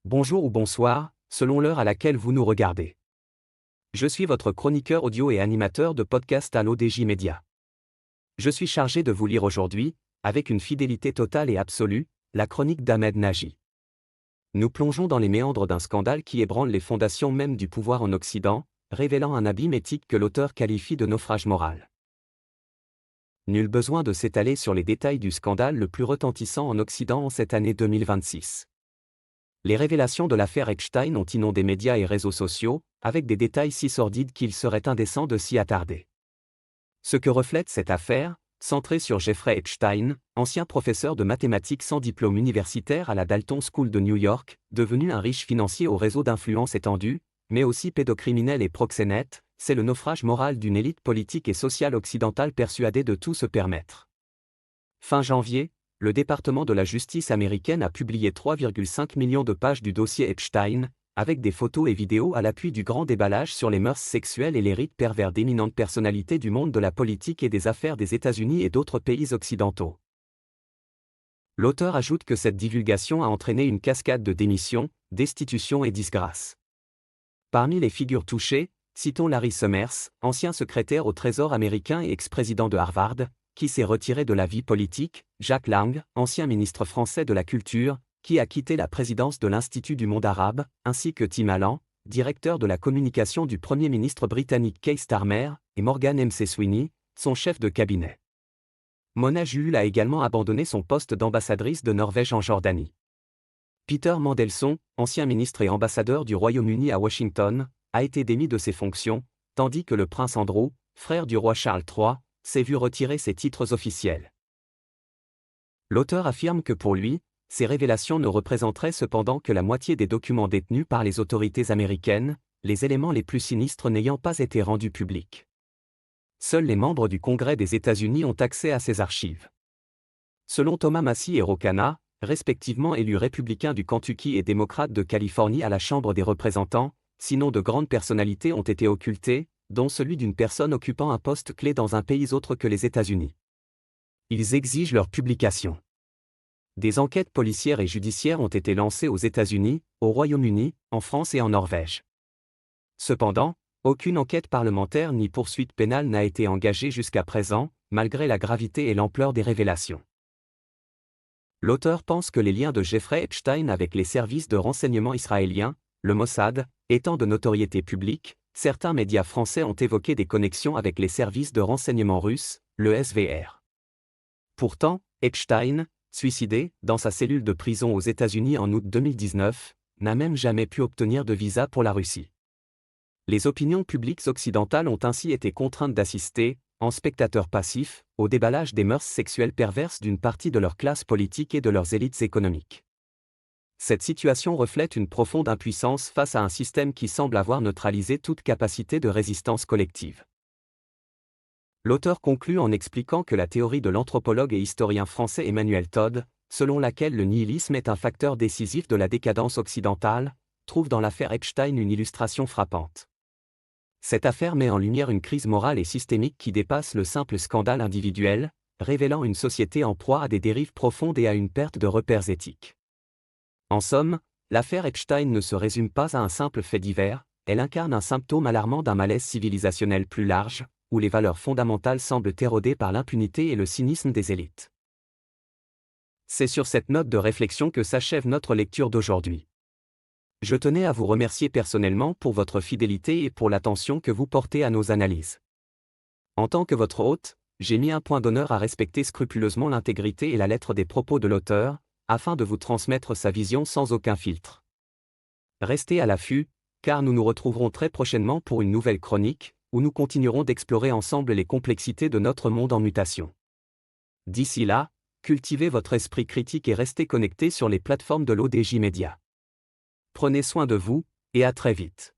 Bonjour ou bonsoir, selon l'heure à laquelle vous nous regardez. Je suis votre chroniqueur audio et animateur de podcast à l'ODJ Média. Je suis chargé de vous lire aujourd'hui, avec une fidélité totale et absolue, la chronique d'Ahmed Nagy. Nous plongeons dans les méandres d'un scandale qui ébranle les fondations même du pouvoir en Occident, révélant un abîme éthique que l'auteur qualifie de naufrage moral. Nul besoin de s'étaler sur les détails du scandale le plus retentissant en Occident en cette année 2026. Les révélations de l'affaire Epstein ont inondé médias et réseaux sociaux, avec des détails si sordides qu'il serait indécent de s'y attarder. Ce que reflète cette affaire, centrée sur Jeffrey Epstein, ancien professeur de mathématiques sans diplôme universitaire à la Dalton School de New York, devenu un riche financier au réseau d'influence étendu, mais aussi pédocriminel et proxénète, c'est le naufrage moral d'une élite politique et sociale occidentale persuadée de tout se permettre. Fin janvier, le département de la justice américaine a publié 3,5 millions de pages du dossier Epstein, avec des photos et vidéos à l'appui du grand déballage sur les mœurs sexuelles et les rites pervers d'éminentes personnalités du monde de la politique et des affaires des États-Unis et d'autres pays occidentaux. L'auteur ajoute que cette divulgation a entraîné une cascade de démissions, destitutions et disgrâces. Parmi les figures touchées, citons Larry Summers, ancien secrétaire au Trésor américain et ex-président de Harvard, qui s'est retiré de la vie politique, Jack Lang, ancien ministre français de la Culture, qui a quitté la présidence de l'Institut du monde arabe, ainsi que Tim Allen, directeur de la communication du Premier ministre britannique Keir Starmer, et Morgan McSweeney, son chef de cabinet. Mona Juul a également abandonné son poste d'ambassadrice de Norvège en Jordanie. Peter Mandelson, ancien ministre et ambassadeur du Royaume-Uni à Washington, a été démis de ses fonctions, tandis que le prince Andrew, frère du roi Charles III, s'est vu retirer ses titres officiels. L'auteur affirme que pour lui, ces révélations ne représenteraient cependant que la moitié des documents détenus par les autorités américaines, les éléments les plus sinistres n'ayant pas été rendus publics. Seuls les membres du Congrès des États-Unis ont accès à ces archives. Selon Thomas Massie et Ro Khanna, respectivement élus républicains du Kentucky et démocrates de Californie à la Chambre des représentants, sinon de grandes personnalités ont été occultés, dont celui d'une personne occupant un poste clé dans un pays autre que les États-Unis. Ils exigent leur publication. Des enquêtes policières et judiciaires ont été lancées aux États-Unis, au Royaume-Uni, en France et en Norvège. Cependant, aucune enquête parlementaire ni poursuite pénale n'a été engagée jusqu'à présent, malgré la gravité et l'ampleur des révélations. L'auteur pense que les liens de Jeffrey Epstein avec les services de renseignement israéliens, le Mossad, étant de notoriété publique, certains médias français ont évoqué des connexions avec les services de renseignement russes, le SVR. Pourtant, Epstein, suicidé dans sa cellule de prison aux États-Unis en août 2019, n'a même jamais pu obtenir de visa pour la Russie. Les opinions publiques occidentales ont ainsi été contraintes d'assister, en spectateurs passifs, au déballage des mœurs sexuelles perverses d'une partie de leur classe politique et de leurs élites économiques. Cette situation reflète une profonde impuissance face à un système qui semble avoir neutralisé toute capacité de résistance collective. L'auteur conclut en expliquant que la théorie de l'anthropologue et historien français Emmanuel Todd, selon laquelle le nihilisme est un facteur décisif de la décadence occidentale, trouve dans l'affaire Epstein une illustration frappante. Cette affaire met en lumière une crise morale et systémique qui dépasse le simple scandale individuel, révélant une société en proie à des dérives profondes et à une perte de repères éthiques. En somme, l'affaire Epstein ne se résume pas à un simple fait divers, elle incarne un symptôme alarmant d'un malaise civilisationnel plus large, où les valeurs fondamentales semblent érodées par l'impunité et le cynisme des élites. C'est sur cette note de réflexion que s'achève notre lecture d'aujourd'hui. Je tenais à vous remercier personnellement pour votre fidélité et pour l'attention que vous portez à nos analyses. En tant que votre hôte, j'ai mis un point d'honneur à respecter scrupuleusement l'intégrité et la lettre des propos de l'auteur, afin de vous transmettre sa vision sans aucun filtre. Restez à l'affût, car nous nous retrouverons très prochainement pour une nouvelle chronique, où nous continuerons d'explorer ensemble les complexités de notre monde en mutation. D'ici là, cultivez votre esprit critique et restez connectés sur les plateformes de l'ODJ Média. Prenez soin de vous, et à très vite.